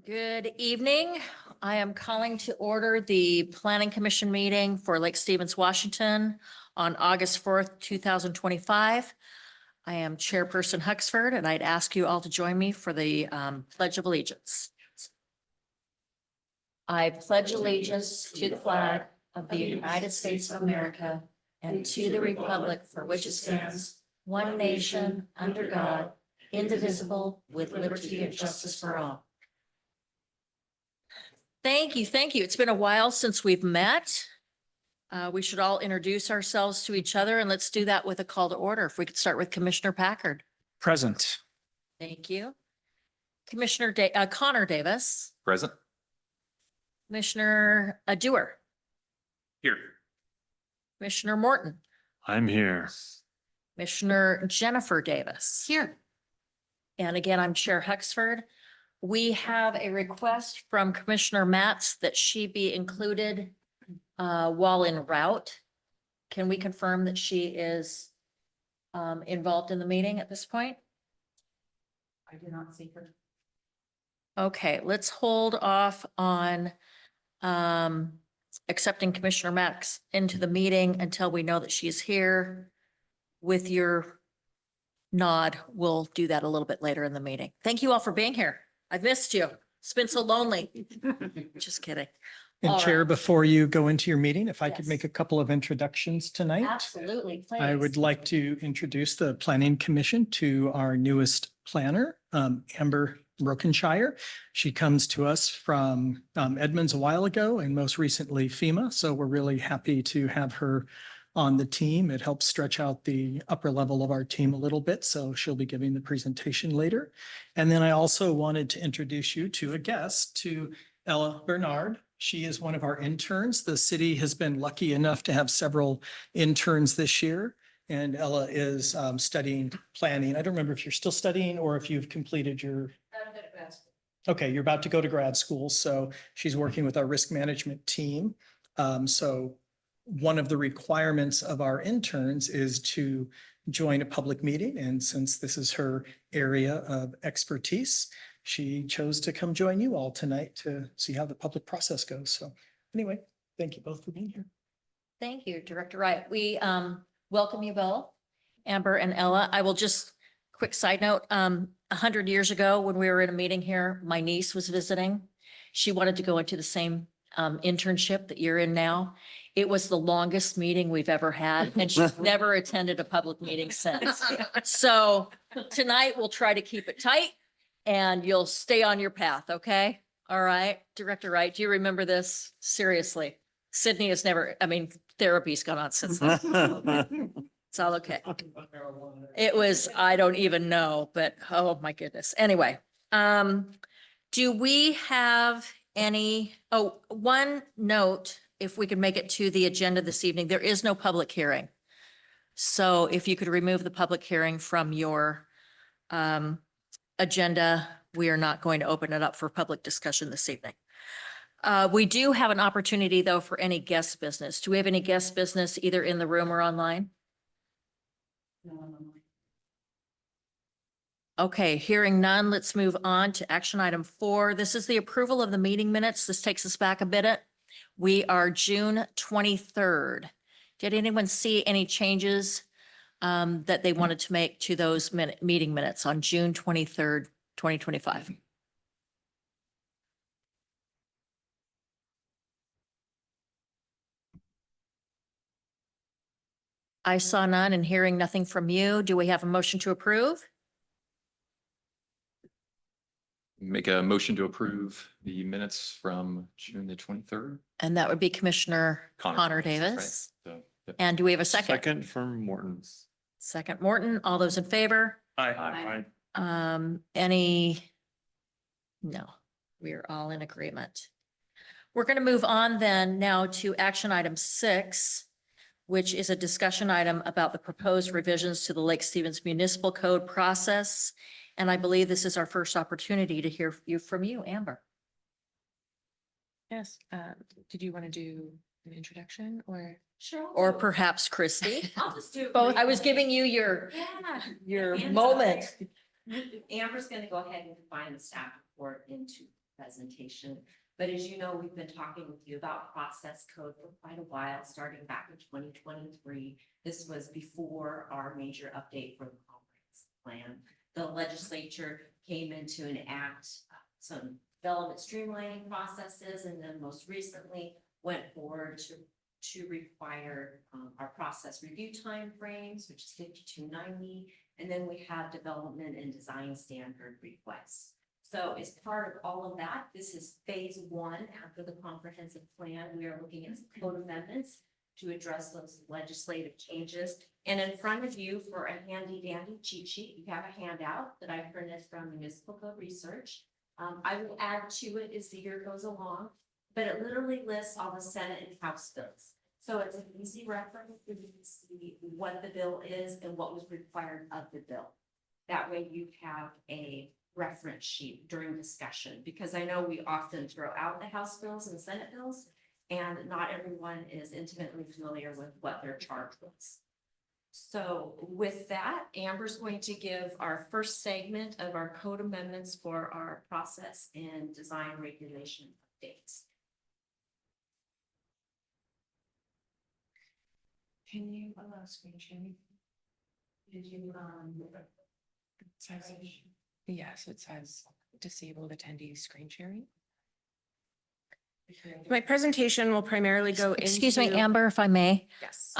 Good evening. I am calling to order the Planning Commission meeting for Lake Stevens, Washington on August 4th, 2025. I am Chairperson Huxford, and I'd ask you all to join me for the Pledge of Allegiance. I pledge allegiance to the flag of the United States of America and to the republic for which it stands, one nation, under God, indivisible, with liberty and justice for all. Thank you. Thank you. It's been a while since we've met. We should all introduce ourselves to each other, and let's do that with a call to order. If we could start with Commissioner Packard. Present. Thank you. Commissioner Connor Davis, Present. Commissioner Dewar, Here. Commissioner Morton, I'm here. Commissioner Jennifer Davis. Here. And again, I'm Chair Huxford. We have a request from Commissioner Matz that she be included while en route. Can we confirm that she is involved in the meeting at this point? I do not see her. Okay, let's hold off on accepting Commissioner Matz into the meeting until we know that she's here. With your nod, we'll do that a little bit later in the meeting. Thank you all for being here. I've missed you. It's been so lonely. Just kidding. And All Chair, right. before you go into your meeting, if I could Yes. make a couple of introductions tonight. Absolutely, please. I would like to introduce the Planning Commission to our newest planner, Amber Brokenshire. She comes to us from Edmonds a while ago and most recently FEMA. So we're really happy to have her on the team. It helps stretch out the upper level of our team a little bit. So she'll be giving the presentation later. And then I also wanted to introduce you to a guest, to Ella Bernard. She is one of our interns. The city has been lucky enough to have several interns this year. And Ella is studying planning. I don't remember if you're still studying or if you've completed your. Okay, you're about to go to grad school. So she's working with our risk management team. So one of the requirements of our interns is to join a public meeting. And since this is her area of expertise, she chose to come join you all tonight to see how the public process goes. So anyway, thank you both for being here. Thank you, Director Wright. We welcome you both, Amber and Ella. I will just, quick side note, 100 years ago when we were in a meeting here, my niece was visiting. She wanted to go into the same internship that you're in now. It was the longest meeting we've ever had, and she's never attended a public meeting since. So tonight we'll try to keep it tight and you'll stay on your path, okay? All right, Director Wright, do you remember this? Seriously, Sydney has never, therapy's gone on since then. It's all okay. It was, I don't even know, but oh my goodness. Anyway, do we have one note, if we could make it to the agenda this evening, there is no public hearing. So if you could remove the public hearing from your agenda, we are not going to open it up for public discussion this evening. We do have an opportunity though for any guest business. Do we have any guest business either in the room or online? Okay, hearing none, let's move on to action item 4. This is the approval of the meeting minutes. This takes us back a bit. We are June 23rd. Did anyone see any changes that they wanted to make to those meeting minutes on June 23rd, 2025? I saw none, and hearing nothing from you. Do we have a motion to approve? Make a motion to approve the minutes from June the 23rd. And that would be Commissioner Connor Davis. Right? So, yep. And do we have a second? Second from Morton's. Second, Morton. All those in favor? Aye. No, we are all in agreement. We're going to move on then now to action item 6, which is a discussion item about the proposed revisions to the Lake Stevens Municipal Code process. And I believe this is our first opportunity to hear from you, Amber. Yes. Did you want to do an introduction or? Sure. Or perhaps Christy. I'll just do. Both. I was giving you your Yeah. moment. Amber's gonna go ahead and combine the staff report into presentation. But as you know, we've been talking with you about process code for quite a while, starting back in 2023. This was before our major update for the comprehensive plan. The legislature came in to enact some development streamlining processes, and then most recently went forward to require our process review timeframes, which is 5290. And then we have development and design standard requests. So as part of all of that, this is phase one after the comprehensive plan. We are looking at some code amendments to address those legislative changes. And in front of you, for a handy dandy cheat sheet, you have a handout that I printed from Municipal Code Research. I will add to it as the year goes along, but it literally lists all the Senate and House bills. So it's an easy reference for you to see what the bill is and what was required of the bill. That way you have a reference sheet during discussion, because I know we often throw out the House bills and Senate bills, and not everyone is intimately familiar with what their charge was. So with that, Amber's going to give our first segment of our code amendments for our process and design regulation updates. Can you allow screen sharing? Did you, It says- Yes, it says disabled attendee screen sharing. My presentation will primarily go into. Excuse me, Amber, if I may. Yes.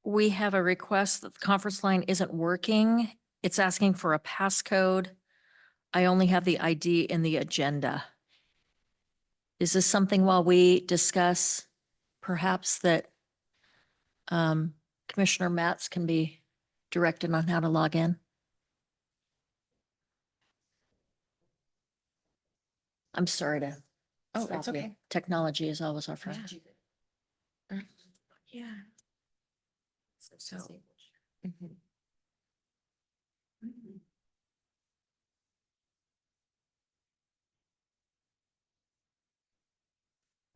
We have a request that the conference line isn't working. It's asking for a passcode. I only have the ID in the agenda. Is this something while we discuss perhaps that Commissioner Matz can be directed on how to log in? I'm sorry to. Oh, stop it's you. okay. Technology is always our friend. Yeah. So. Mhm.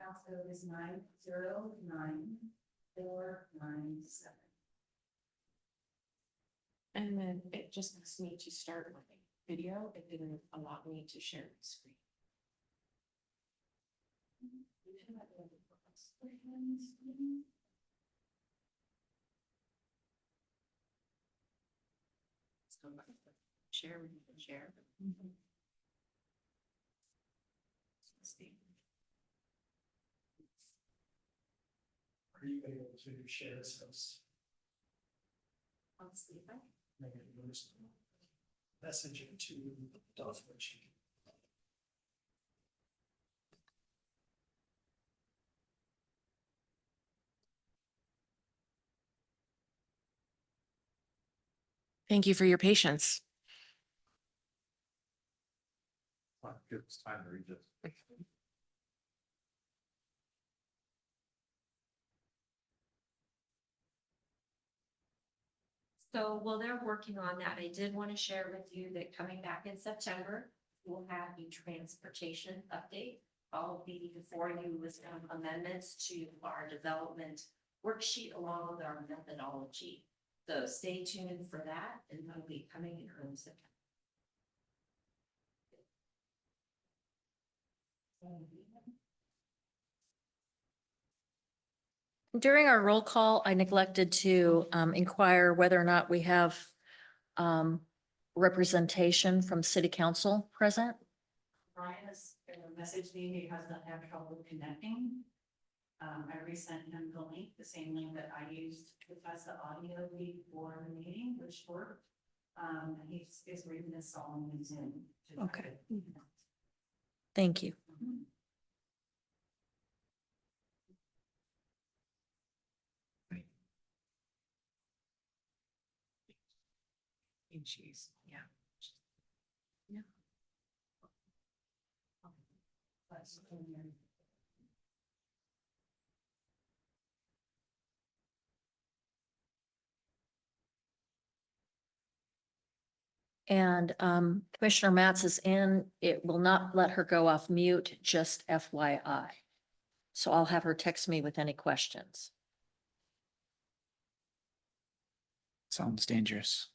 Passcode is 909497. And then it just asked me to start my video. It didn't allow me to share the screen. Share, we can share. Are you able to share this? I'll see if I Message it to Dolphin Chief. Thank you for your patience. It's time to read this. So while they're working on that, I did want to share with you that coming back in September, we'll have a transportation update. I'll be before you with amendments to our development worksheet along with our methodology. So stay tuned for that, and that'll be coming in early September. During our roll call, I neglected to inquire whether or not we have representation from city council present. Brian has messaged me, he has not had trouble connecting. I resent him the link, the same link that I used to test the audio before the meeting, which worked. And he's reading this song in Zoom. to try Okay. to- Thank you. And she's, yeah. That's in there. And Commissioner Matz is in. It will not let her go off mute, just FYI. So I'll have her text me with any questions. Sounds dangerous.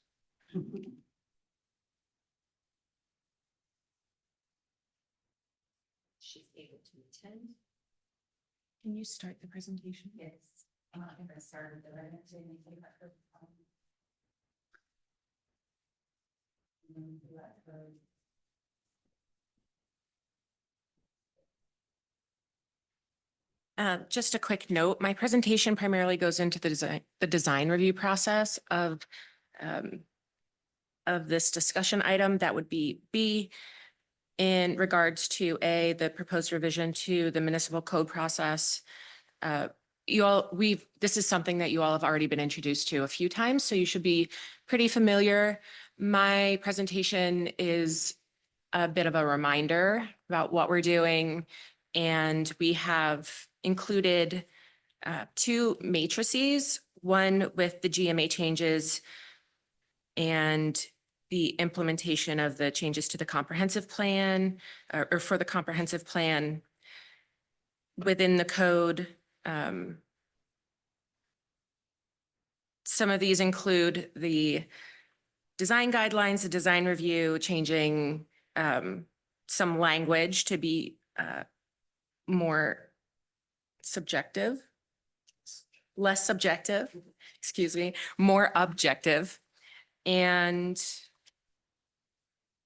attend. Can you start the presentation? Yes. I'm not gonna start it, but I didn't say anything about the. Just a quick note, my presentation primarily goes into the design review process of this discussion item. That would be B, in regards to A, the proposed revision to the municipal code process. This is something that you all have already been introduced to a few times, so you should be pretty familiar. My presentation is a bit of a reminder about what we're doing, and we have included two matrices, one with the GMA changes and the implementation of the changes to the comprehensive plan, or for the comprehensive plan within the code. Some of these include the design guidelines, the design review, changing some language to be more subjective, less subjective, excuse me, more objective. And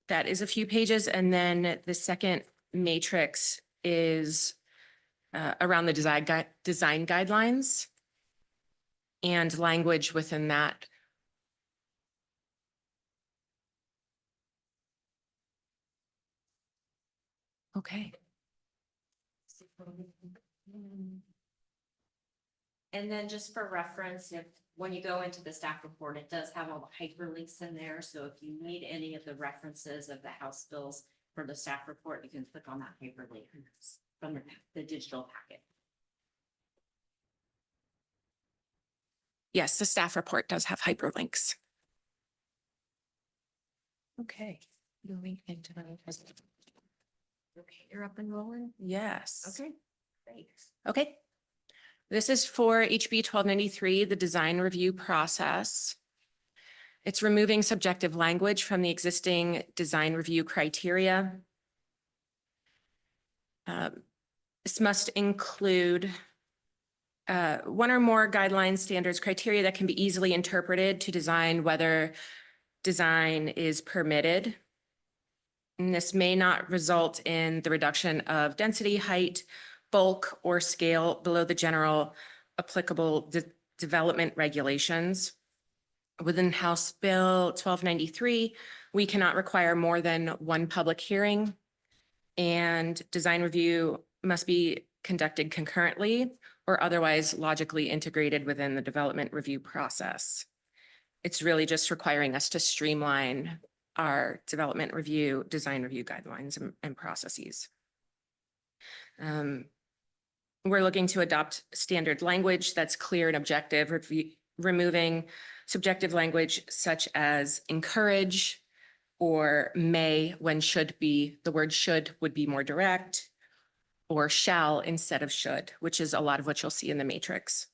that is a few pages. And then the second matrix is around the design guidelines and language within that. Okay. And then just for reference, if, when you go into the staff report, it does have all the hyperlinks in there. So if you need any of the references of the House bills for the staff report, you can click on that hyperlink from the digital packet. Yes, the staff report does have hyperlinks. Okay, moving into my presentation. Okay, you're up and rolling? Yes. Okay, great. Okay. This is for HB 1293, the design review process. It's removing subjective language from the existing design review criteria. This must include one or more guidelines, standards, criteria that can be easily interpreted to design whether design is permitted. And this may not result in the reduction of density, height, bulk, or scale below the general applicable development regulations. Within House Bill 1293, we cannot require more than one public hearing, and design review must be conducted concurrently or otherwise logically integrated within the development review process. It's really just requiring us to streamline our development review, design review guidelines and processes. We're looking to adopt standard language that's clear and objective, removing subjective language such as encourage or may when should be. The word should would be more direct, or shall instead of should, which is a lot of what you'll see in the matrix.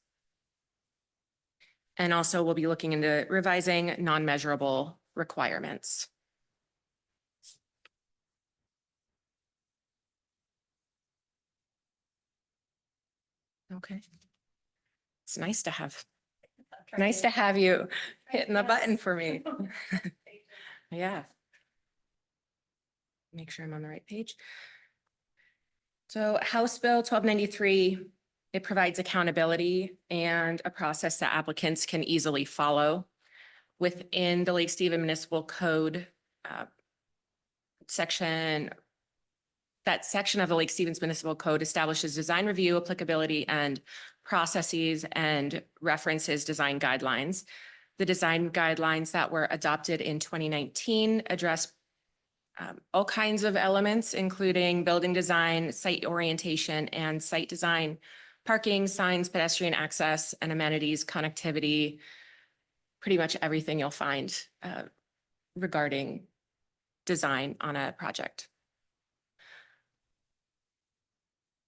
And also we'll be looking into revising non-measurable requirements. Okay. It's nice to have you hitting the button for me. Yeah. Make sure I'm on the right page. So House Bill 1293, it provides accountability and a process that applicants can easily follow within the Lake Stephen Municipal Code section. That section of the Lake Stevens Municipal Code establishes design review, applicability, and processes and references design guidelines. The design guidelines that were adopted in 2019 address all kinds of elements, including building design, site orientation, and site design, parking, signs, pedestrian access, and amenities, connectivity, pretty much everything you'll find regarding design on a project.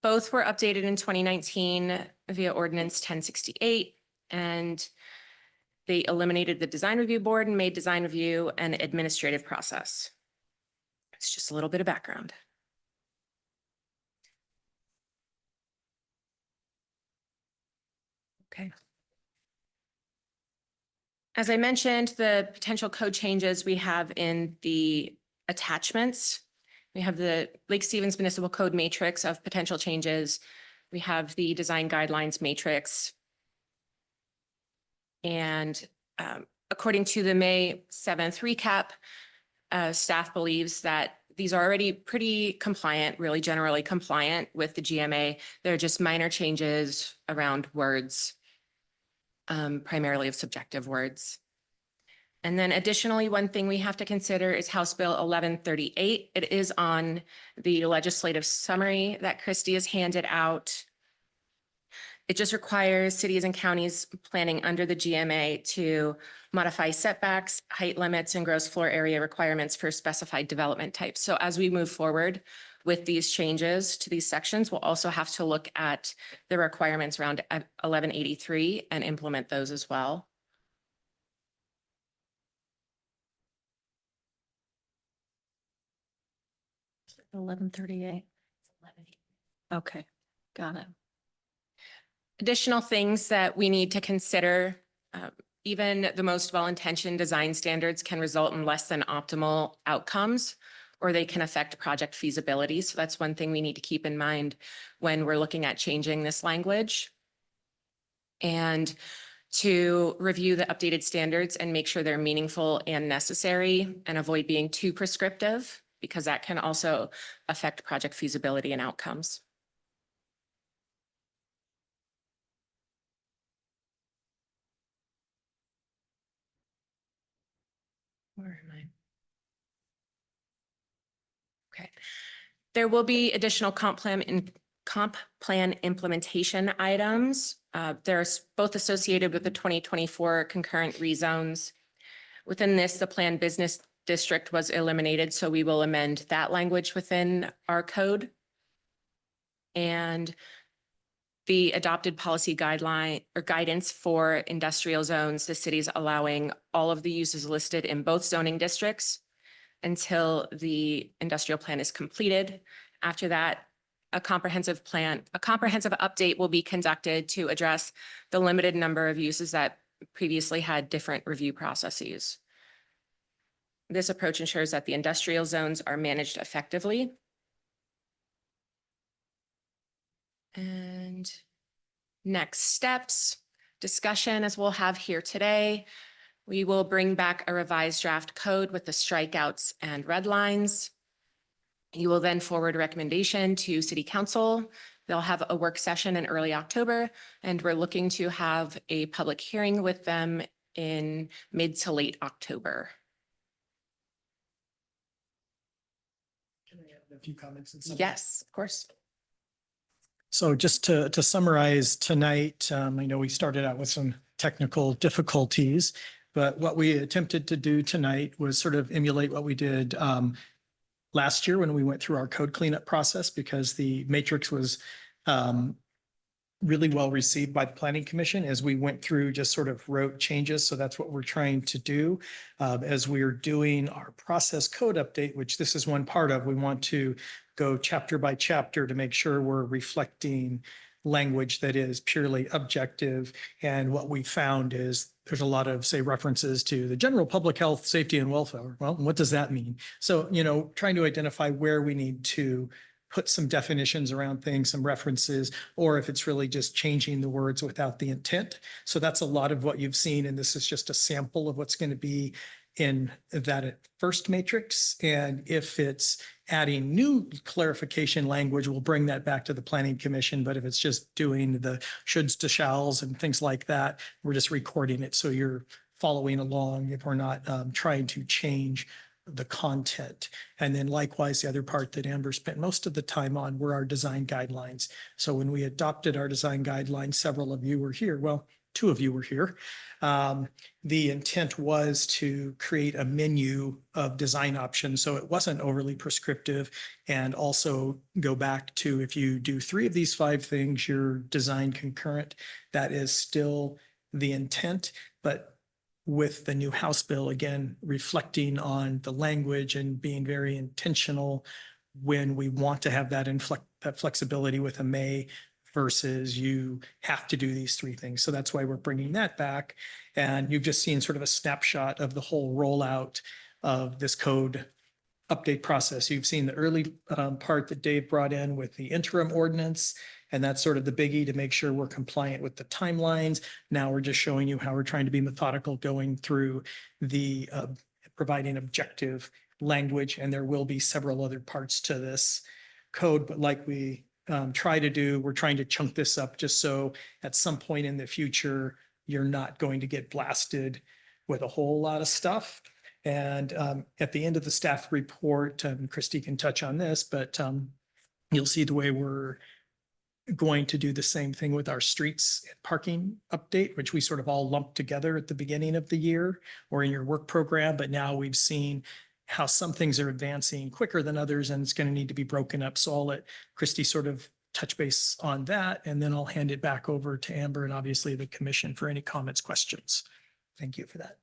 Both were updated in 2019 via Ordinance 1068, and they eliminated the design review board and made design review an administrative process. It's just a little bit of background. Okay. As I mentioned, the potential code changes we have in the attachments. We have the Lake Stevens Municipal Code matrix of potential changes. We have the design guidelines matrix. And according to the May 7th recap, staff believes that these are already pretty compliant, really generally compliant with the GMA. They're just minor changes around words, primarily of subjective words. And then additionally, one thing we have to consider is House Bill 1138. It is on the legislative summary that Christie has handed out. It just requires cities and counties planning under the GMA to modify setbacks, height limits, and gross floor area requirements for specified development types. So as we move forward with these changes to these sections, we'll also have to look at the requirements around 1183 and implement those as well. Eleven 38. Okay, got it. Additional things that we need to consider, even the most well-intentioned design standards can result in less than optimal outcomes, or they can affect project feasibility. So that's one thing we need to keep in mind when we're looking at changing this language. And to review the updated standards and make sure they're meaningful and necessary and avoid being too prescriptive, because that can also affect project feasibility and outcomes. Where am I? Okay. There will be additional comp plan implementation items. They're both associated with the 2024 concurrent rezones. Within this, the planned business district was eliminated, so we will amend that language within our code. And the adopted policy guideline or guidance for industrial zones, the city's allowing all of the uses listed in both zoning districts until the industrial plan is completed. After that, a comprehensive update will be conducted to address the limited number of uses that previously had different review processes. This approach ensures that the industrial zones are managed effectively. And next steps, discussion as we'll have here today. We will bring back a revised draft code with the strikeouts and red lines. You will then forward a recommendation to City Council. They'll have a work session in early October, and we're looking to have a public hearing with them in mid to late October. Can I add a few comments? And Yes, of course. So just to summarize tonight, I know we started out with some technical difficulties, but what we attempted to do tonight was sort of emulate what we did last year when we went through our code cleanup process, because the matrix was really well received by the Planning Commission as we went through, just sort of wrote changes. So that's what we're trying to do as we're doing our process code update, which this is one part of. We want to go chapter by chapter to make sure we're reflecting language that is purely objective. And what we found is there's a lot of, say, references to the general public health, safety, and welfare. Well, what does that mean? So, trying to identify where we need to put some definitions around things, some references, or if it's really just changing the words without the intent. So that's a lot of what you've seen. And this is just a sample of what's going to be in that first matrix. And if it's adding new clarification language, we'll bring that back to the Planning Commission. But if it's just doing the shoulds to shalls and things like that, we're just recording it. So you're following along if we're not trying to change the content. And then likewise, the other part that Amber spent most of the time on were our design guidelines. So when we adopted our design guidelines, several of you were here. Well, 2 of you were here. The intent was to create a menu of design options, so it wasn't overly prescriptive, and also go back to, if you do 3 of these 5 things, you're design concurrent. That is still the intent, but with the new House bill, again, reflecting on the language and being very intentional when we want to have that flexibility with a may versus you have to do these three things. So that's why we're bringing that back. And you've just seen sort of a snapshot of the whole rollout of this code update process. You've seen the early part that Dave brought in with the interim ordinance, and that's sort of the biggie to make sure we're compliant with the timelines. Now we're just showing you how we're trying to be methodical going through the providing objective language, and there will be several other parts to this code, but like we try to do, we're trying to chunk this up just so at some point in the future, you're not going to get blasted with a whole lot of stuff. And at the end of the staff report, Christy can touch on this, but you'll see the way we're going to do the same thing with our streets and parking update, which we sort of all lumped together at the beginning of the year or in your work program. But now we've seen how some things are advancing quicker than others, and it's going to need to be broken up. So I'll let Christy sort of touch base on that, and then I'll hand it back over to Amber and obviously the commission for any comments, questions. Thank you for that.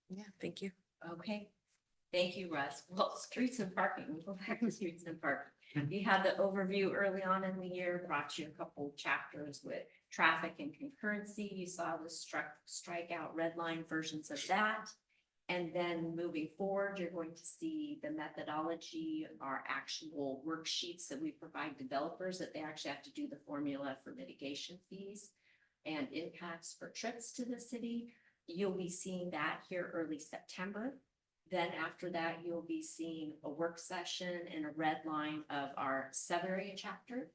Yeah, thank you. Okay, thank you, Russ. Well, streets and parking, we'll go back to streets and parking. You had the overview early on in the year, brought you a couple chapters with traffic and concurrency. You saw the strikeout red line versions of that. And then moving forward, you're going to see the methodology, our actual worksheets that we provide developers that they actually have to do the formula for mitigation fees and impacts for trips to the city. You'll be seeing that here early September. Then after that, you'll be seeing a work session and a red line of our sub-area chapter.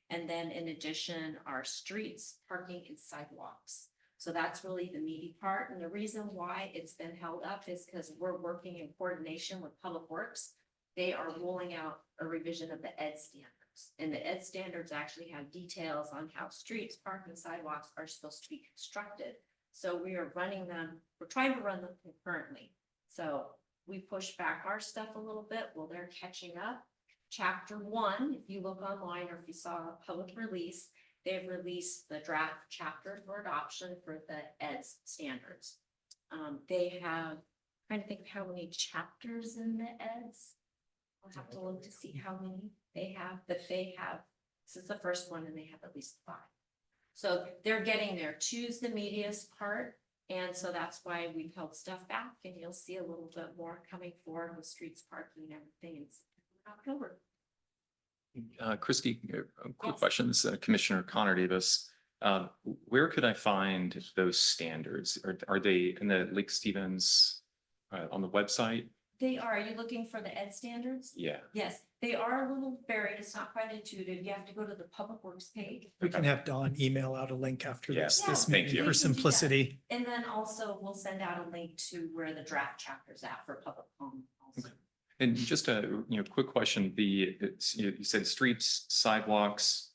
And then in addition, our streets, parking, and sidewalks. So that's really the meaty part. And the reason why it's been held up is because we're working in coordination with Public Works. They are rolling out a revision of the ED standards. And the ED standards actually have details on how streets, parking, sidewalks are supposed to be constructed. So we are running them, we're trying to run them concurrently. So we push back our stuff a little bit while they're catching up. Chapter 1, if you look online or if you saw a public release, they've released the draft chapter for adoption for the EDS standards. They have, trying to think of how many chapters in the EDS. I'll have to look to see how many they have, but they have, this is the first one and they have at least 5. So they're getting there. Choose the meatiest part. And so that's why we've held stuff back, and you'll see a little bit more coming forward with streets, parking, and everything in October. Christy, quick Yes. questions. Commissioner Connor Davis. Where could I find those standards? Are they in the Lake Stevens on the website? They are you looking for the ED standards? Yeah. Yes, they are a little buried. It's not quite intuitive. You have to go to the Public Works page. We can have Dawn email out a link after Yeah, this thank meeting you. for simplicity. And then also we'll send out a link to where the draft chapter's at for public comment also. Okay. And just a quick question. You said streets, sidewalks,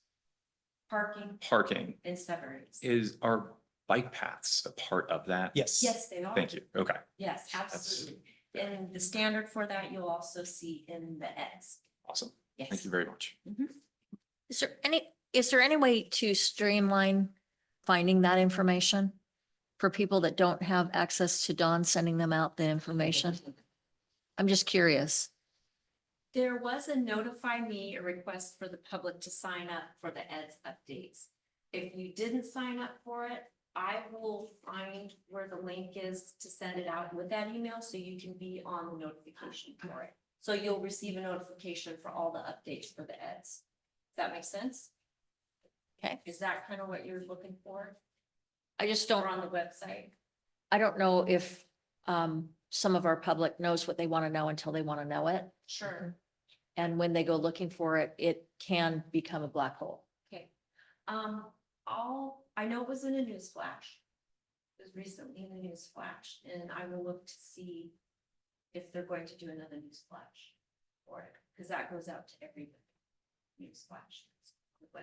Parking parking. and separates. Are bike paths a part of that? Yes. Yes, they are. Thank you. Okay. Yes, absolutely. And the standard for that you'll also see in the EDS. Awesome. Yes. Thank you very much. Is there any way to streamline finding that information for people that don't have access to Dawn sending them out the information? I'm just curious. There was a notify me, a request for the public to sign up for the EDS updates. If you didn't sign up for it, I will find where the link is to send it out with that email so you can be on the notification for it. So you'll receive a notification for all the updates for the EDS. Does that make sense? Okay. Is that kind of what you're looking for? I just Or don't, on the website? I don't know if some of our public knows what they want to know until they want to know it. Sure. And when they go looking for it, it can become a black hole. Okay. I know it was in a news flash. It was recently in a news flash, and I will look to see if they're going to do another news flash for it, because that goes out to everybody. News flash on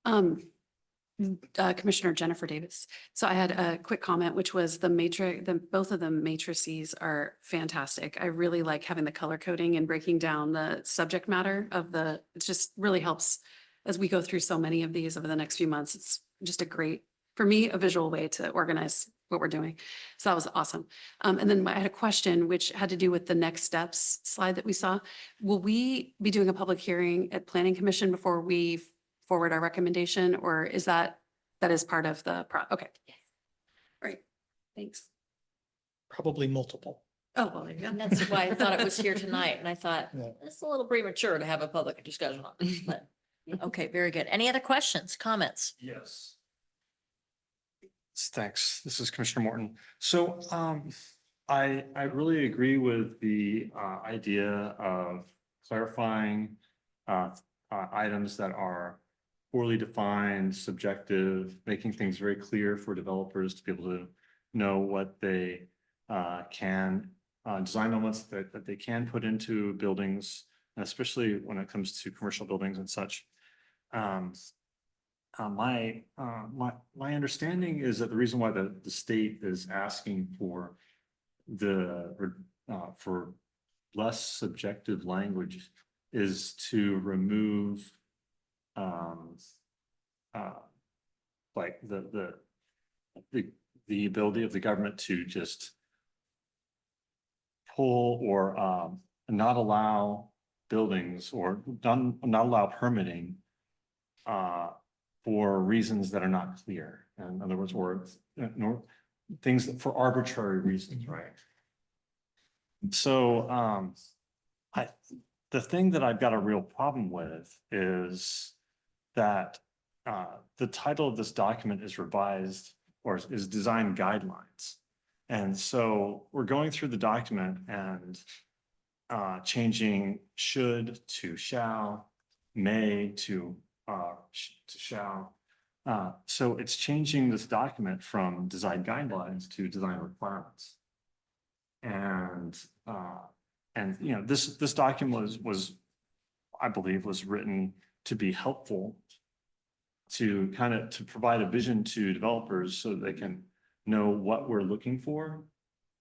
the website. Commissioner Jennifer Davis. So I had a quick comment, which was both of the matrices are fantastic. I really like having the color coding and breaking down the subject matter of it just really helps as we go through so many of these over the next few months. It's just a great, for me, a visual way to organize what we're doing. So that was awesome. And then I had a question which had to do with the next steps slide that we saw. Will we be doing a public hearing at Planning Commission before we forward our recommendation, or is that is part of the okay. Great, thanks. Probably multiple. Oh, well, there you And go. that's why I thought it was here tonight. And I thought, Yeah. it's a little premature to have a public discussion on this, but, okay, very good. Any other questions, comments? Yes. Thanks. This is Commissioner Morton. So I really agree with the idea of clarifying items that are poorly defined, subjective, making things very clear for developers to be able to know what they can design elements that they can put into buildings, especially when it comes to commercial buildings and such. My understanding is that the reason why the state is asking for for less subjective language is to remove like the ability of the government to just pull or not allow buildings or not allow permitting for reasons that are not clear. In other words, or things that for arbitrary reasons, right? So the thing that I've got a real problem with is that the title of this document is revised or is design guidelines. And so we're going through the document and changing should to shall, may to shall. So it's changing this document from design guidelines to design requirements. And you know, this document was I believe was written to be helpful to to provide a vision to developers so they can know what we're looking for.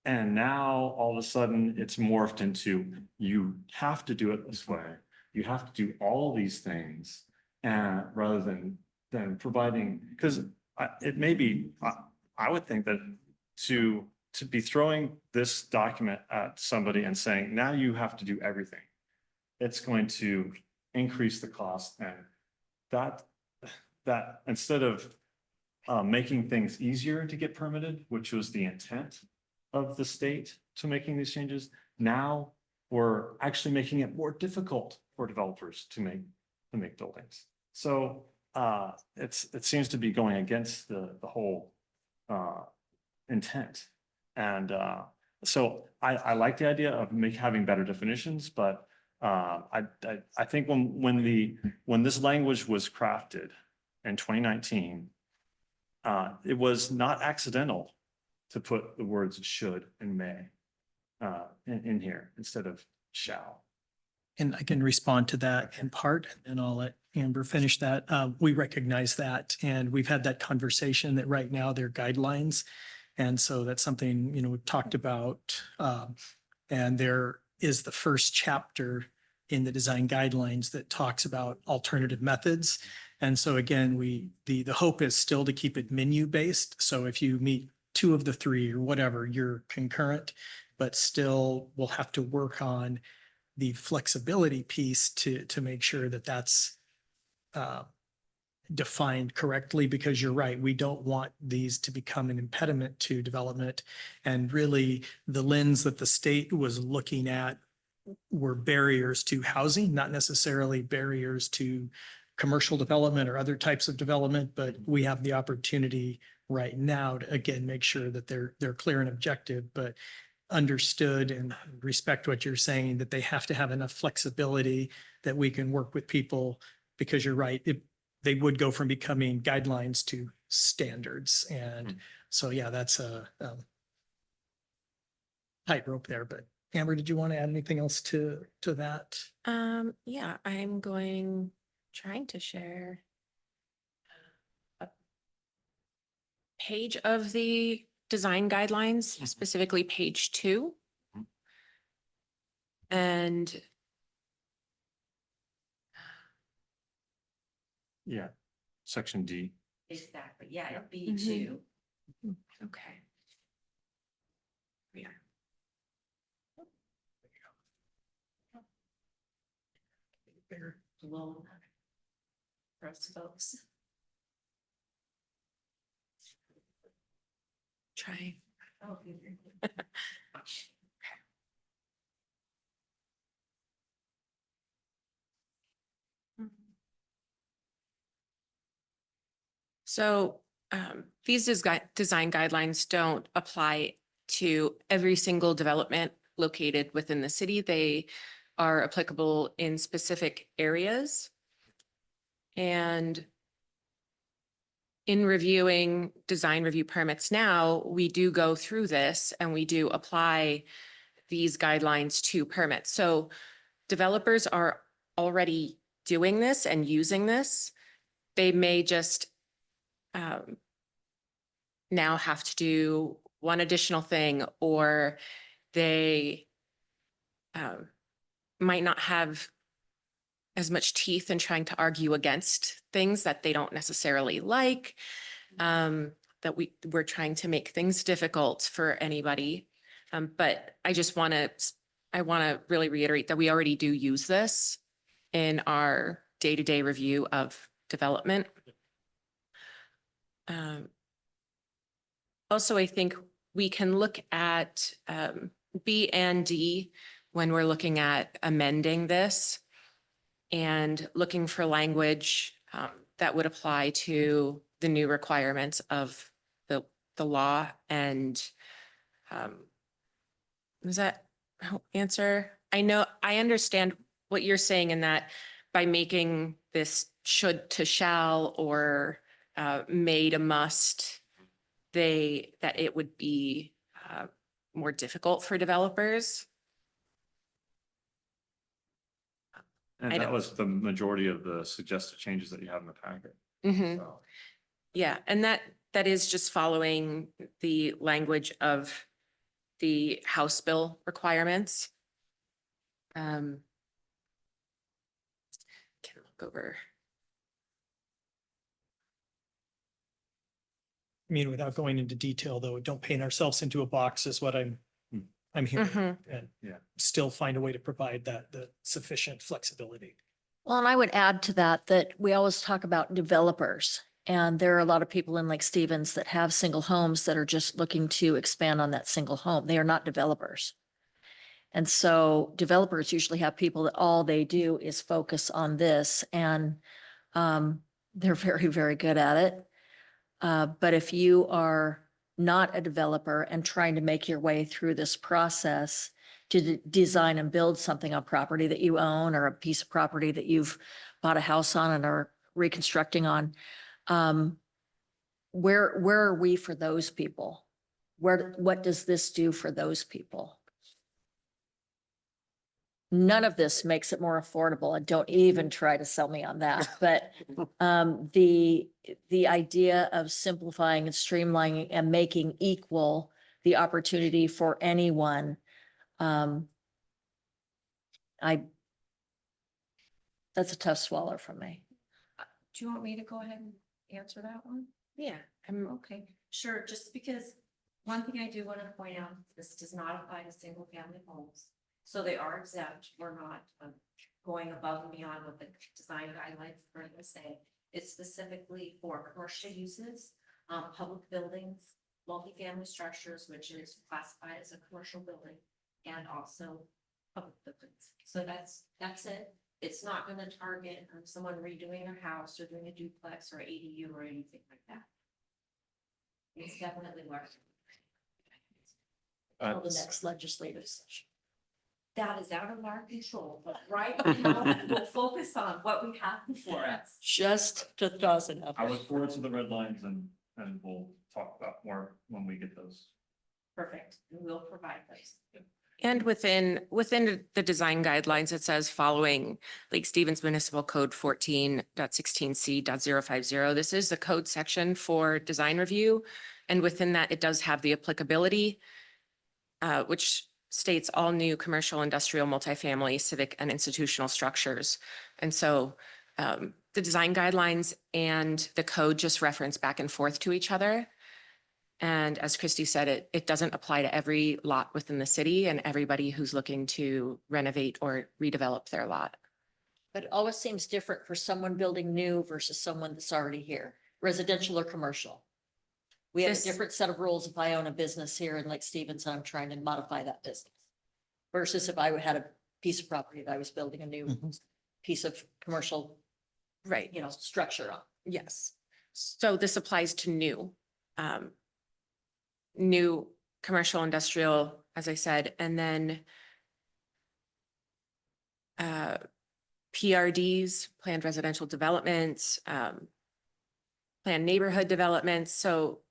And now all of a sudden it's morphed into, you have to do it this way. You have to do all these things, and rather than providing, because it may be, I would think that to be throwing this document at somebody and saying, now you have to do everything, it's going to increase the cost. And that instead of making things easier to get permitted, which was the intent of the state to making these changes, now we're actually making it more difficult for developers to make buildings. So it seems to be going against the whole intent. And so I like the idea of having better definitions, but I think when this language was crafted in 2019, it was not accidental to put the words should and may in here instead of shall. And I can respond to that in part, and then I'll let Amber finish that. We recognize that, and we've had that conversation that right now they're guidelines. And so that's something, you know, we've talked about. And there is the first chapter in the design guidelines that talks about alternative methods. And so again, the hope is still to keep it menu based. So if you meet two of the three or whatever, you're concurrent, but still we'll have to work on the flexibility piece to make sure that that's defined correctly, because you're right, we don't want these to become an impediment to development. And really the lens that the state was looking at were barriers to housing, not necessarily barriers to commercial development or other types of development, but we have the opportunity right now to, again, make sure that they're clear and objective, but understood and respect what you're saying, that they have to have enough flexibility that we can work with people, because you're right, they would go from becoming guidelines to standards. And so, yeah, that's a tightrope there. But Amber, did you want to add anything else to that? Yeah, trying to share a page of the design guidelines, specifically page 2. And Yeah, section D. Exactly, yeah, it'd be two. okay. Yeah. Bigger. Below. rest folks. Try. Oh, So these design guidelines don't apply to every single development located within the city. They are applicable in specific areas. And in reviewing design review permits now, we do go through this and we do apply these guidelines to permits. So developers are already doing this and using this. They may just now have to do one additional thing, or they might not have as much teeth in trying to argue against things that they don't necessarily like. That we're trying to make things difficult for anybody. But I want to really reiterate that we already do use this in our day-to-day review of development. Also, I think we can look at B and D when we're looking at amending this and looking for language that would apply to the new requirements of the law. And does that answer? I understand what you're saying in that by making this should to shall or may to must, that it would be more difficult for developers. And I that don't- was the majority of the suggested changes that you have in the packet. Mhm. So, Yeah, and that is just following the language of the House bill requirements. Can look over. I mean, without going into detail, though, don't paint ourselves into a box is what I'm hearing. Mhm. And Yeah. still find a way to provide the sufficient flexibility. Well, and I would add to that, that we always talk about developers. And there are a lot of people in Lake Stevens that have single homes that are just looking to expand on that single home. They are not developers. And so developers usually have people that all they do is focus on this, and they're very, very good at it. But if you are not a developer and trying to make your way through this process to design and build something on property that you own or a piece of property that you've bought a house on and are reconstructing on, where are we for those people? What does this do for those people? None of this makes it more affordable, and don't even try to sell me on that. But the idea of simplifying and streamlining and making equal the opportunity for anyone, that's a tough swallow for me. Do you want me to go ahead and answer that one? Yeah, Okay, sure, just because one thing I do want to point out, this does not apply to single family homes. So they are exempt. We're not going above and beyond what the design guidelines currently say. It's specifically for commercial uses, public buildings, multifamily structures, which is classified as a commercial building, and also public buildings. So that's it. It's not going to target someone redoing their house or doing a duplex or ADU or anything like that. It's definitely large. Uh, Until the next legislative session. That is out of our control, but right now we'll focus on what we have before us. Just to toss it up. I look forward to the red lines and we'll talk about more when we get those. Perfect, and we'll provide those. and within the design guidelines, it says following Lake Stevens Municipal Code 14.16C.050. This is the code section for design review. And within that, it does have the applicability, which states all new commercial, industrial, multifamily, civic, and institutional structures. And so the design guidelines and the code just reference back and forth to each other. And as Christy said, it doesn't apply to every lot within the city and everybody who's looking to renovate or redevelop their lot. But it always seems different for someone building new versus someone that's already here, residential or commercial. We have a This- different set of rules if I own a business here in Lake Stevens and I'm trying to modify that business. Versus if I had a piece of property that I was building a new Mhm. piece of commercial, Right. structure on. Yes. So this applies to new commercial, industrial, as I said, and then PRDs, planned residential developments, planned neighborhood developments. So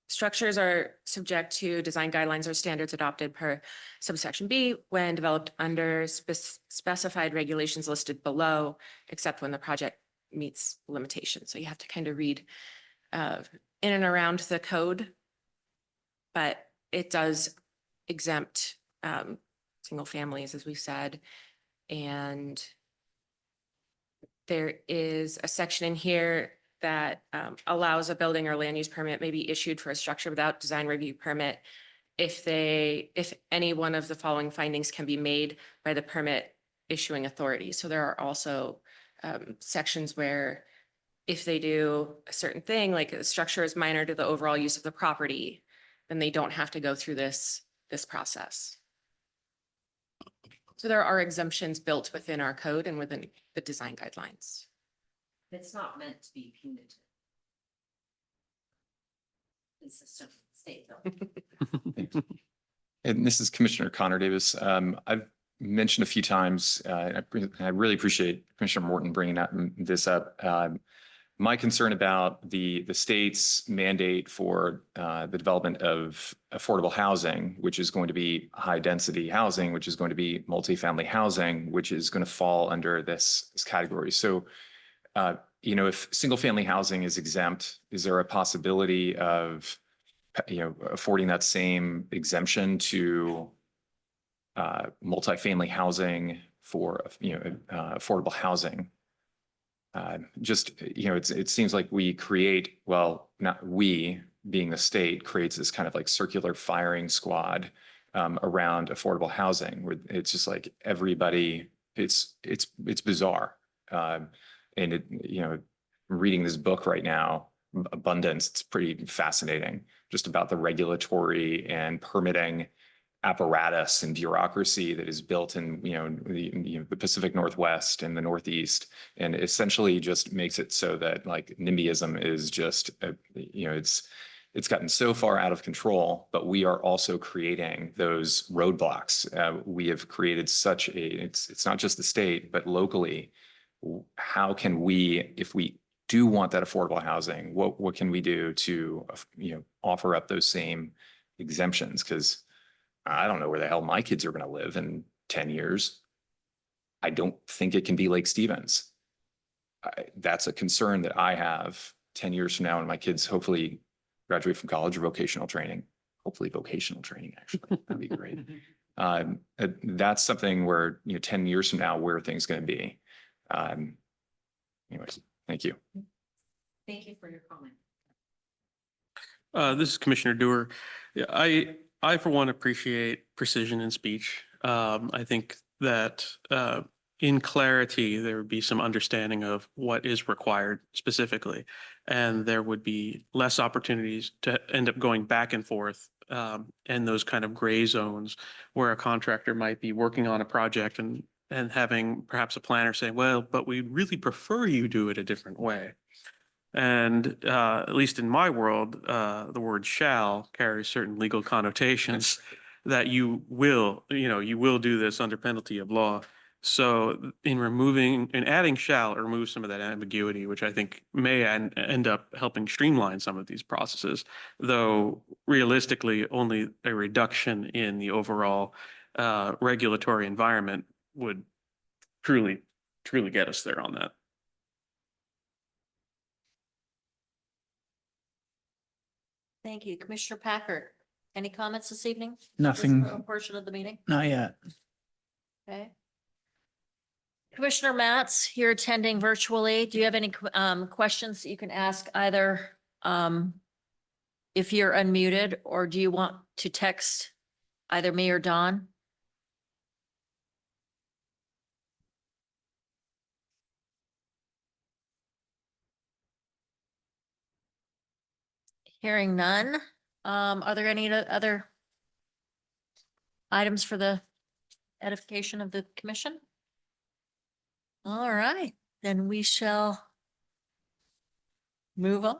structures are subject to design guidelines or standards adopted per subsection B when developed under specified regulations listed below, except when the project meets limitations. So you have to kind of read in and around the code. But it does exempt single families, as we said. And there is a section in here that allows a building or land use permit may be issued for a structure without design review permit if any one of the following findings can be made by the permit issuing authority. So there are also sections where if they do a certain thing, like a structure is minor to the overall use of the property, then they don't have to go through this process. So there are exemptions built within our code and within the design guidelines. It's not meant to be punitive. Consistent with state bill. And this is Commissioner Connor Davis. I've mentioned a few times, I really appreciate Commissioner Morton bringing this up. My concern about the state's mandate for the development of affordable housing, which is going to be high density housing, which is going to be multifamily housing, which is going to fall under this category. So, if single family housing is exempt, is there a possibility of affording that same exemption to multifamily housing for affordable housing? It seems like we create, well, not we, being the state, creates this kind of like circular firing squad around affordable housing, where it's just like everybody, it's bizarre. And reading this book right now, Abundance, it's pretty fascinating, just about the regulatory and permitting apparatus and bureaucracy that is built in the Pacific Northwest and the Northeast, and essentially just makes it so that like NIMBYism is just it's gotten so far out of control, but we are also creating those roadblocks. We have created such it's not just the state, but locally, how can we, if we do want that affordable housing, what can we do to offer up those same exemptions? Because I don't know where the hell my kids are going to live in 10 years. I don't think it can be Lake Stevens. That's a concern that I have 10 years from now, and my kids hopefully graduate from college or vocational training. Hopefully vocational training, actually. That'd be great. That's something where, 10 years from now, where are things going to be? Anyways, thank you. Thank you for your comment. This is Commissioner Dewar. Yeah, I for one appreciate precision in speech. I think that in clarity, there would be some understanding of what is required specifically, and there would be less opportunities to end up going back and forth in those kind of gray zones where a contractor might be working on a project and having perhaps a planner say, well, but we really prefer you do it a different way. And at least in my world, the word shall carries certain legal connotations that you will do this under penalty of law. So in adding shall, it removes some of that ambiguity, which I think may end up helping streamline some of these processes, though realistically only a reduction in the overall regulatory environment would truly get us there on that. Thank you. Commissioner Packard, any comments this evening? Nothing. This portion of the meeting? Not yet. Okay. Commissioner Matz, you're attending virtually. Do you have any questions that you can ask either if you're unmuted, or do you want to text either me or Dawn? Hearing none. Are there any other items for the edification of the commission? All right, then we shall move on.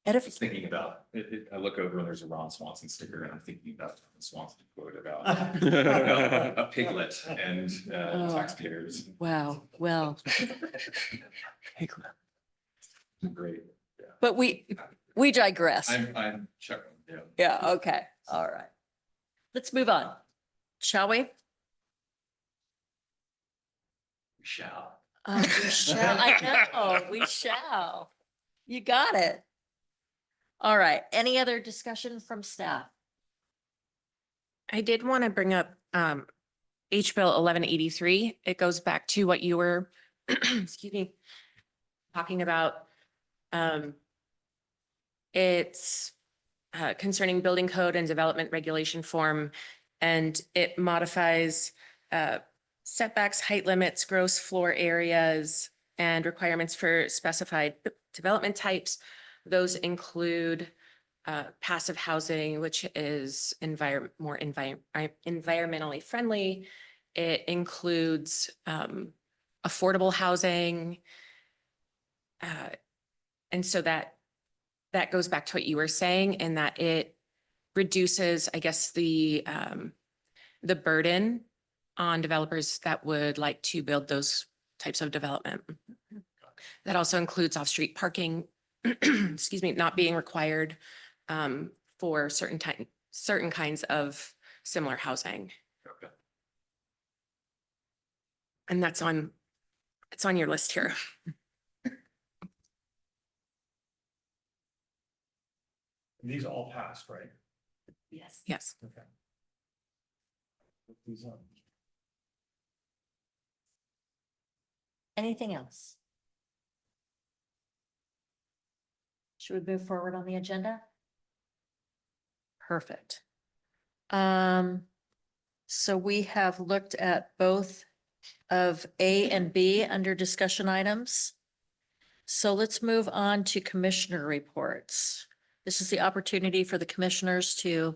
Just thinking about, I look over and there's a Ron Swanson sticker and I'm thinking about the Swanson quote about a piglet and taxpayers. Wow, well, Great. but we digress. I'm chuckling, yeah. Yeah, okay, all right. Let's move on, shall we? We shall. We shall, I know, we shall. You got it. All right, any other discussion from staff? I did want to bring up H Bill 1183. It goes back to what you were, excuse me, talking about. It's concerning building code and development regulation form, and it modifies setbacks, height limits, gross floor areas, and requirements for specified development types. Those include passive housing, which is more environmentally friendly. It includes affordable housing. And so that goes back to what you were saying, in that it reduces, I guess, the burden on developers that would like to build those types of development. That also includes off-street parking, excuse me, not being required for certain kinds of similar housing. Okay. And it's on your list here. These all passed, right? Yes. Yes. Okay. Look these up. Anything else? Should we move forward on the agenda? Perfect. So we have looked at both of A and B under discussion items. So let's move on to commissioner reports. This is the opportunity for the commissioners to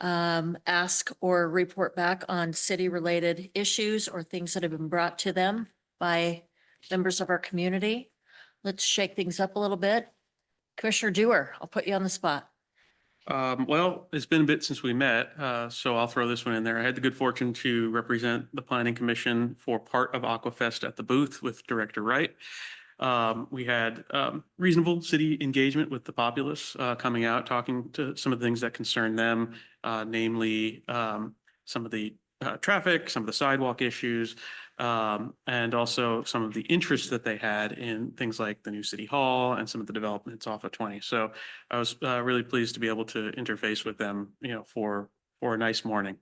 ask or report back on city-related issues or things that have been brought to them by members of our community. Let's shake things up a little bit. Commissioner Dewar, I'll put you on the spot. Well, it's been a bit since we met, so I'll throw this one in there. I had the good fortune to represent the Planning Commission for part of Aquafest at the booth with Director Wright. We had reasonable city engagement with the populace coming out, talking to some of the things that concern them, namely some of the traffic, some of the sidewalk issues, and also some of the interest that they had in things like the new city hall and some of the developments off of 20. So I was really pleased to be able to interface with them, for a nice morning.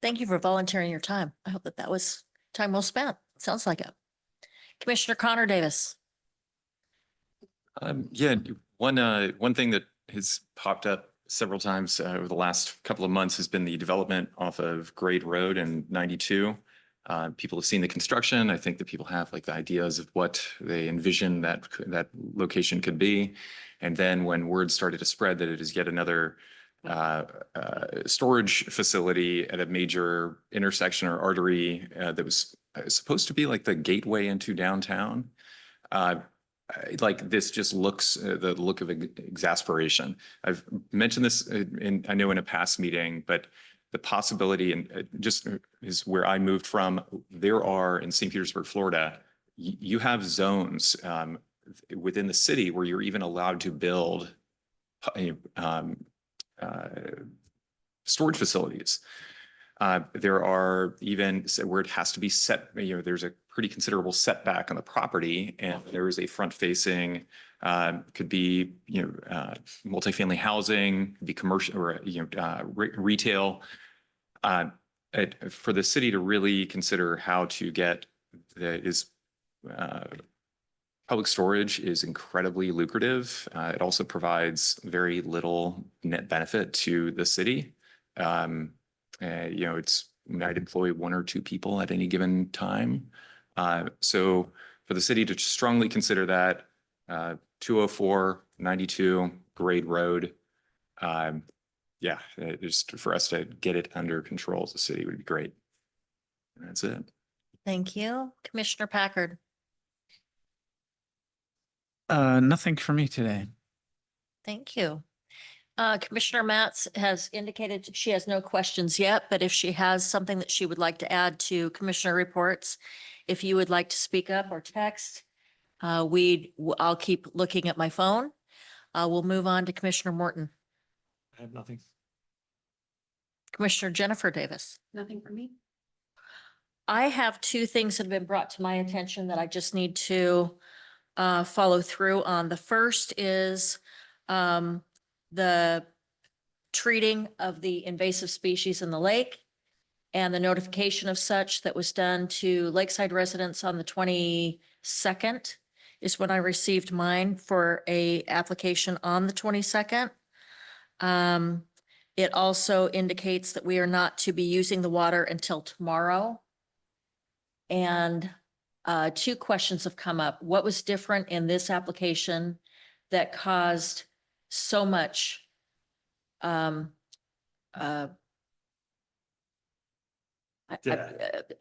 Thank you for volunteering your time. I hope that was time well spent. Sounds like it. Commissioner Connor Davis. Yeah, one thing that has popped up several times over the last couple of months has been the development off of Grade Road and 92. People have seen the construction. I think that people have like the ideas of what they envision that location could be. And then when word started to spread that it is yet another storage facility at a major intersection or artery that was supposed to be like the gateway into downtown. Like this just looks, the look of exasperation. I've mentioned this I know in a past meeting, but the possibility and just is where I moved from. There are in St. Petersburg, Florida, you have zones within the city where you're even allowed to build storage facilities. There are even where it has to be set, there's a pretty considerable setback on the property, and there is a front facing, could be, multifamily housing, could be commercial or, retail. For the city to really consider how to get public storage is incredibly lucrative. It also provides very little net benefit to the city. It might employ 1 or 2 people at any given time. So for the city to strongly consider that, 204, 92 grade road. Yeah, just for us to get it under control as a city would be great. And that's it. Thank you. Commissioner Packard. Nothing for me today. Thank you. Commissioner Matz has indicated she has no questions yet, but if she has something that she would like to add to commissioner reports, if you would like to speak up or text, I'll keep looking at my phone. We'll move on to Commissioner Morton. I have nothing. Commissioner Jennifer Davis. Nothing for me. I have two things that have been brought to my attention that I just need to follow through on. The first is the treating of the invasive species in the lake and the notification of such that was done to Lakeside residents on the 22nd is when I received mine for a application on the 22nd. It also indicates that we are not to be using the water until tomorrow. And two questions have come up. What was different in this application that caused so much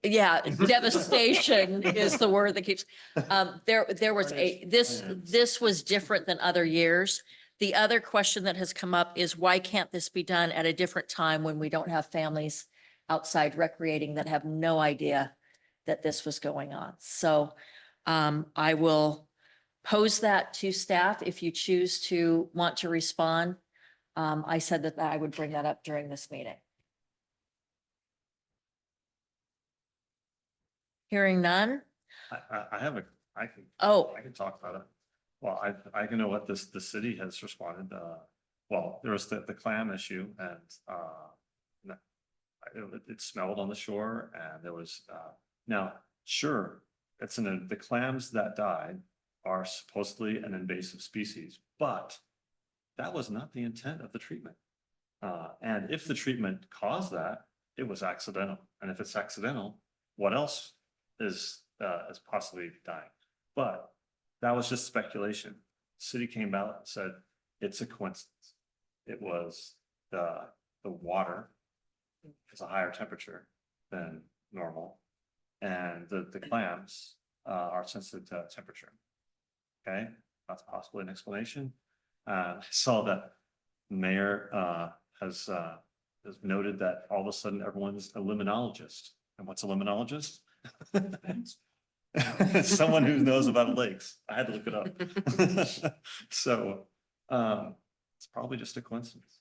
yeah, devastation is the word that keeps, there was this was different than other years. The other question that has come up is why can't this be done at a different time when we don't have families outside recreating that have no idea that this was going on? So I will pose that to staff if you choose to want to respond. I said that I would bring that up during this meeting. Hearing none. I have a, I can talk about it. Well, I can know what the city has responded. Well, there was the clam issue and it smelled on the shore and there was, now, sure, the clams that died are supposedly an invasive species, but that was not the intent of the treatment. And if the treatment caused that, it was accidental. And if it's accidental, what else is possibly dying? But that was just speculation. City came out and said, it's a coincidence. It was the water is a higher temperature than normal. And the clams are sensitive to temperature. Okay, that's possibly an explanation. I saw that the mayor has noted that all of a sudden everyone's a limnologist. And what's a limnologist? Someone who knows about lakes. I had to look it up. So it's probably just a coincidence.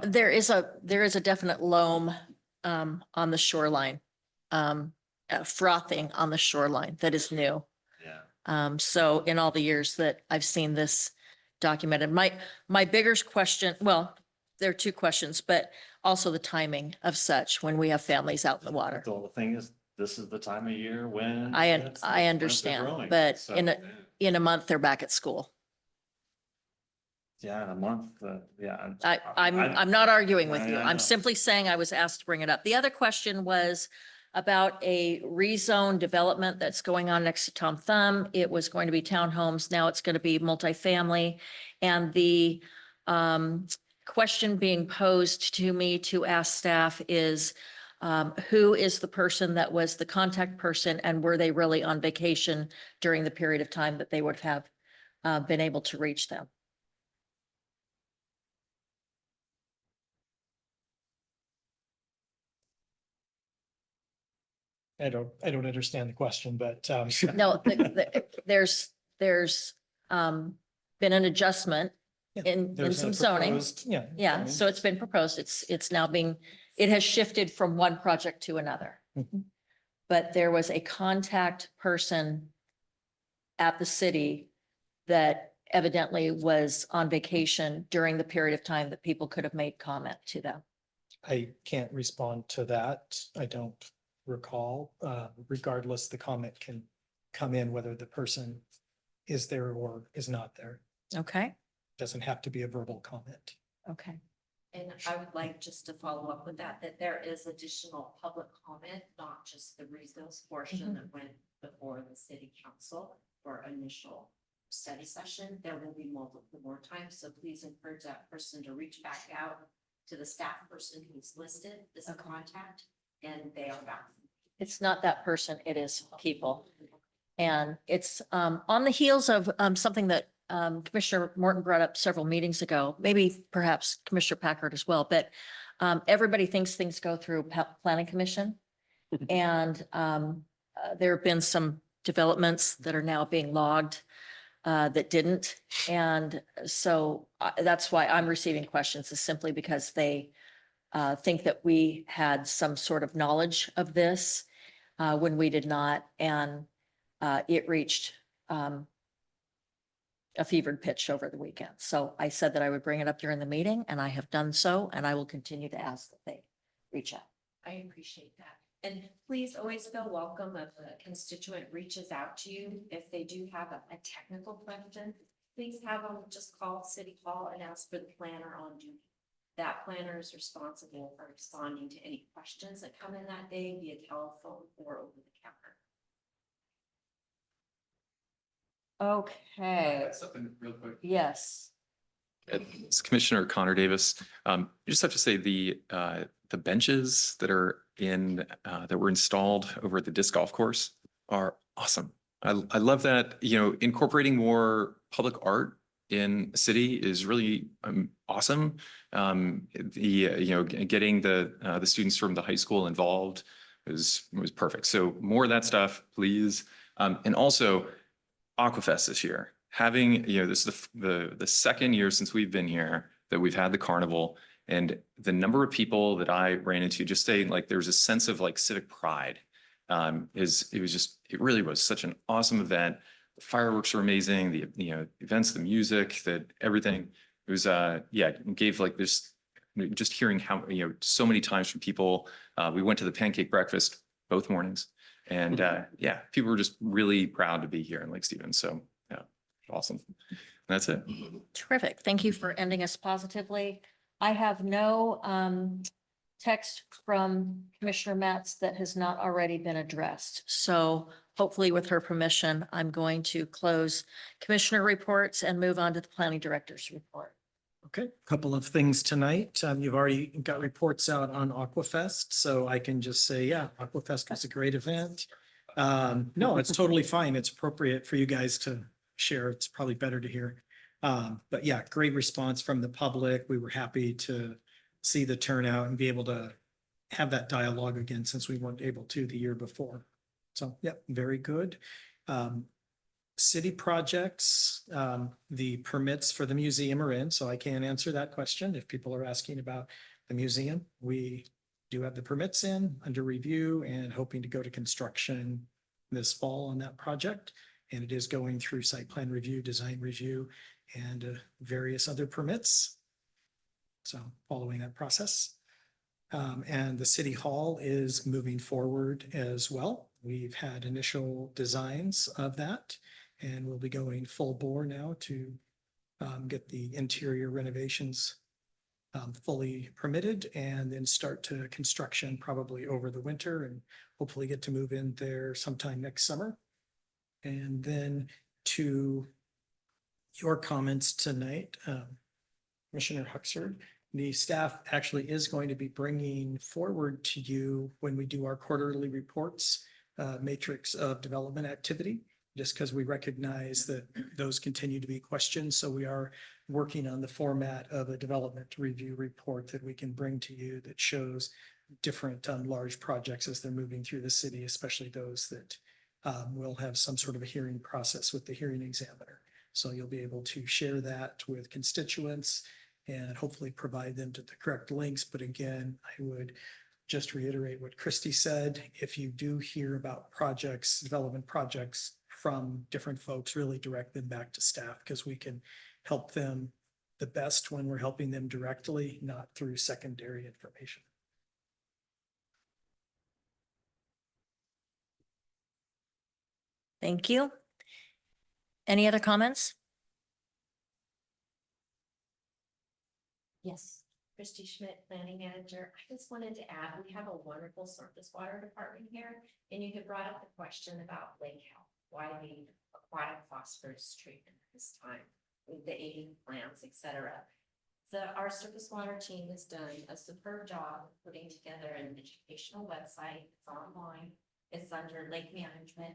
There is a definite loam on the shoreline, frothing on the shoreline that is new. Yeah. So in all the years that I've seen this documented, my biggest question, well, there are two questions, but also the timing of such when we have families out in the water. The only thing is, this is the time of year when I understand, but in a month, they're back at school. Yeah, in a month, yeah. I'm not arguing with you. I I'm know. simply saying I was asked to bring it up. The other question was about a rezone development that's going on next to Tom Thumb. It was going to be townhomes. Now it's going to be multifamily. And the question being posed to me to ask staff is, who is the person that was the contact person and were they really on vacation during the period of time that they would have been able to reach them? I don't understand the question, but No, there's been an adjustment in there's a some zoning. proposed- Yeah. Yeah, so it's been proposed. It's now it has shifted from one project to another. Mhm. But there was a contact person at the city that evidently was on vacation during the period of time that people could have made comment to them. I can't respond to that. I don't recall. Regardless, the comment can come in whether the person is there or is not there. Okay, Doesn't have to be a verbal comment. okay. And I would like just to follow up with that there is additional public comment, not just the rezone portion that went before the city council for initial study session, there will be multiple more times, so please encourage that person to reach back out to the staff person who's listed as a contact, and they are back. It's not that person, it is people. And it's on the heels of something that Commissioner Morton brought up several meetings ago, maybe perhaps Commissioner Packard as well, but everybody thinks things go through Planning Commission. And there have been some developments that are now being logged that didn't. And so that's why I'm receiving questions, is simply because they think that we had some sort of knowledge of this when we did not. And it reached a fevered pitch over the weekend. So I said that I would bring it up during the meeting, and I have done so, and I will continue to ask that they reach out. I appreciate that. And please always feel welcome if a constituent reaches out to you. If they do have a technical question, please have them just call City Hall and ask for the planner on duty. That planner is responsible for responding to any questions that come in that day via telephone or over the counter. Okay, Something real quick. yes. It's Commissioner Connor Davis. You just have to say the benches that are that were installed over at the disc golf course are awesome. I love that, incorporating more public art in a city is really awesome. Getting the students from the high school involved was perfect. So more of that stuff, please. And also Aquafest this year, having, this is the second year since we've been here that we've had the carnival, and the number of people that I ran into just saying like there's a sense of like civic pride. It really was such an awesome event. The fireworks were amazing. The events, the music, everything. It was gave like this, just hearing how, so many times from people. We went to the pancake breakfast both mornings, and people were just really proud to be here in Lake Stevens. So yeah, awesome. That's it. Terrific. Thank you for ending us positively. I have no text from Commissioner Matz that has not already been addressed. So hopefully with her permission, I'm going to close commissioner reports and move on to the planning director's report. Okay, couple of things tonight. You've already got reports out on Aquafest, so I can just say, yeah, Aquafest was a great event. No, it's totally fine. It's appropriate for you guys to share. It's probably better to hear. But yeah, great response from the public. We were happy to see the turnout and be able to have that dialogue again, since we weren't able to the year before. So, yep, very good. City projects, the permits for the museum are in, so I can answer that question. If people are asking about the museum, we do have the permits in, under review, and hoping to go to construction this fall on that project. And it is going through site plan review, design review, and various other permits. So following that process. And the city hall is moving forward as well. We've had initial designs of that, and we'll be going full bore now to get the interior renovations fully permitted, and then start to construction probably over the winter, and hopefully get to move in there sometime next summer. And then to your comments tonight, Commissioner Huxford, the staff actually is going to be bringing forward to you, when we do our quarterly reports, matrix of development activity, just because we recognize that those continue to be questions. So we are working on the format of a development review report that we can bring to you that shows different large projects as they're moving through the city, especially those that will have some sort of a hearing process with the hearing examiner. So you'll be able to share that with constituents and hopefully provide them to the correct links. But again, I would just reiterate what Christy said. If you do hear about projects, development projects from different folks, really direct them back to staff, because we can help them the best when we're helping them directly, not through secondary information. Thank you. Any other comments? Yes, Christy Schmidt, planning manager. I just wanted to add, we have a wonderful surface water department here, and you had brought up the question about lake health. Why do we need a aquatic phosphorus treatment at this time, with the aiding plants, et cetera. Our surface water team has done a superb job of putting together an educational website. It's online. It's under lake management.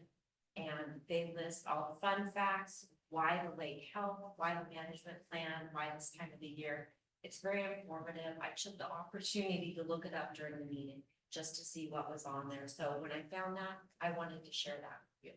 And they list all the fun facts, why the lake help, why the management plan, why this time of the year. It's very informative. I took the opportunity to look it up during the meeting just to see what was on there. So when I found that, I wanted to share that with you.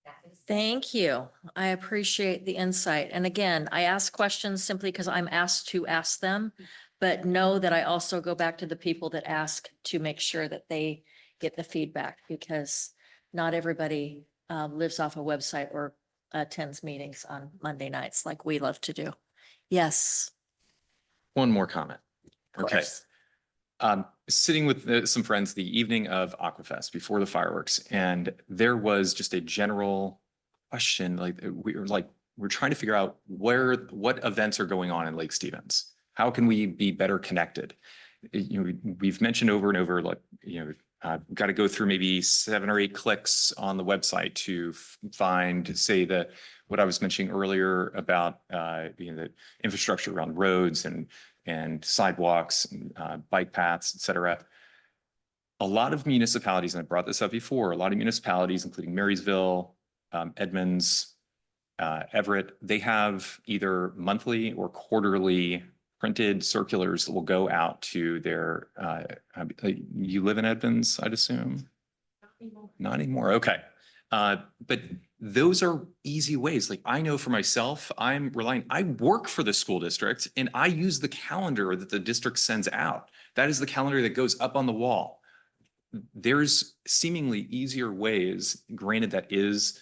That is- Thank you. I appreciate the insight. And again, I ask questions simply because I'm asked to ask them. But know that I also go back to the people that ask to make sure that they get the feedback, because not everybody lives off a website or attends meetings on Monday nights like we love to do. Yes. One more comment. Of Okay. course. Sitting with some friends the evening of Aquafest before the fireworks, and there was just a general question, like we're trying to figure out what events are going on in Lake Stevens. How can we be better connected? We've mentioned over and over, like, got to go through maybe 7 or 8 clicks on the website to find, say, what I was mentioning earlier about the infrastructure around roads and sidewalks, and bike paths, et cetera. A lot of municipalities, and I brought this up before, a lot of municipalities, including Marysville, Edmonds, Everett, they have either monthly or quarterly printed circulars that will go out to their, you live in Edmonds, I'd assume? Not anymore. Okay. But those are easy ways. Like, I know for myself, I work for the school district and I use the calendar that the district sends out. That is the calendar that goes up on the wall. There's seemingly easier ways. Granted, that is,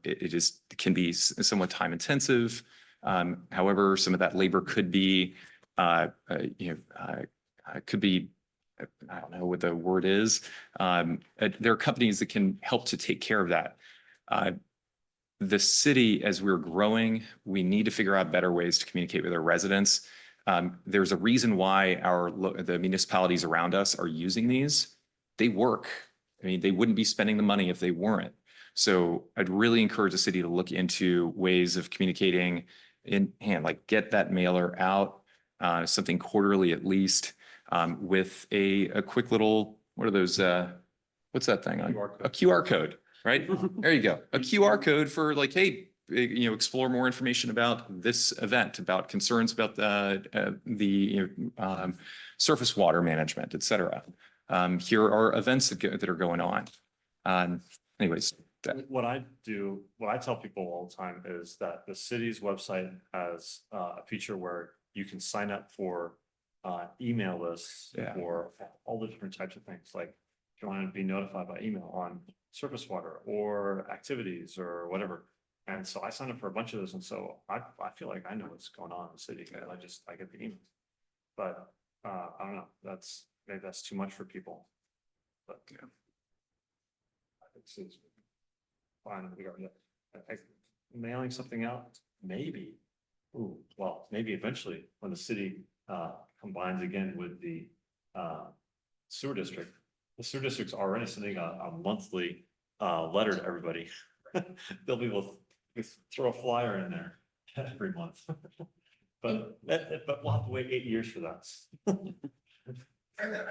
it can be somewhat time intensive. However, some of that labor could be, could be, I don't know what the word is. There are companies that can help to take care of that. The city, as we're growing, we need to figure out better ways to communicate with our residents. There's a reason why the municipalities around us are using these. They work. I mean, they wouldn't be spending the money if they weren't. So I'd really encourage the city to look into ways of communicating in hand, like get that mailer out, something quarterly at least, with a quick little, what are those, what's that thing? A QR code, right? There you go. A QR code for like, hey, explore more information about this event, about concerns about the surface water management, et cetera. Here are events that are going on. Anyways. What I tell people all the time is that the city's website has a feature where you can sign up for email lists for all the different types of things. Like, if you want to be notified by email on surface water or activities or whatever. And so I signed up for a bunch of those. And so I feel like I know what's going on in the city. And I get the emails. But I don't know, maybe that's too much for people. But yeah. It's fine. Mailing something out, maybe. Ooh, well, maybe eventually when the city combines again with the sewer district. The sewer district's already sending a monthly letter to everybody. They'll be able to throw a flyer in there every month. But we'll have to wait 8 years for that.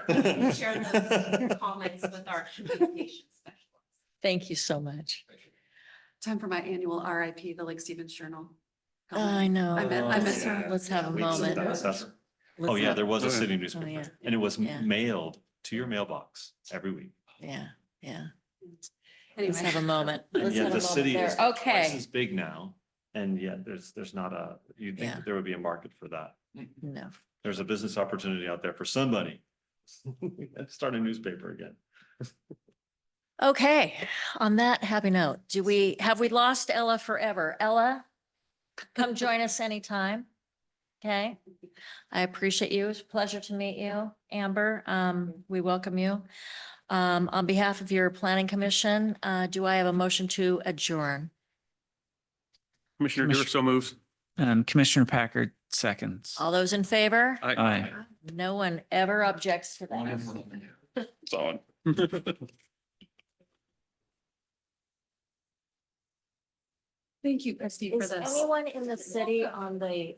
We share those comments with our communication specialist. Thank you so much. Time for my annual RIP, the Lake Stevens Journal. I know. I miss her. Let's have a Weeks of moment. that assessment. Oh, Let's yeah, have- there was a city Oh, newspaper yeah. and it was Yeah. mailed to your mailbox every week. Yeah, yeah. Anyway. Let's have a moment. And Let's yet have a the moment city there. is twice Okay. as big now. And yet there's not you'd think Yeah. that there would be a market for that. No. There's a business opportunity out there for somebody. Start a newspaper again. Okay, on that happy note, have we lost Ella forever? Ella, come join us anytime. Okay, I appreciate you. It's a pleasure to meet you, Amber. We welcome you. On behalf of your planning commission, do I have a motion to adjourn? Commissioner Dewar so moves. Commissioner Packard seconds. All those in favor? Aye. No one ever objects to that. It's on. Thank you, Christy, for Is this. anyone in the city on the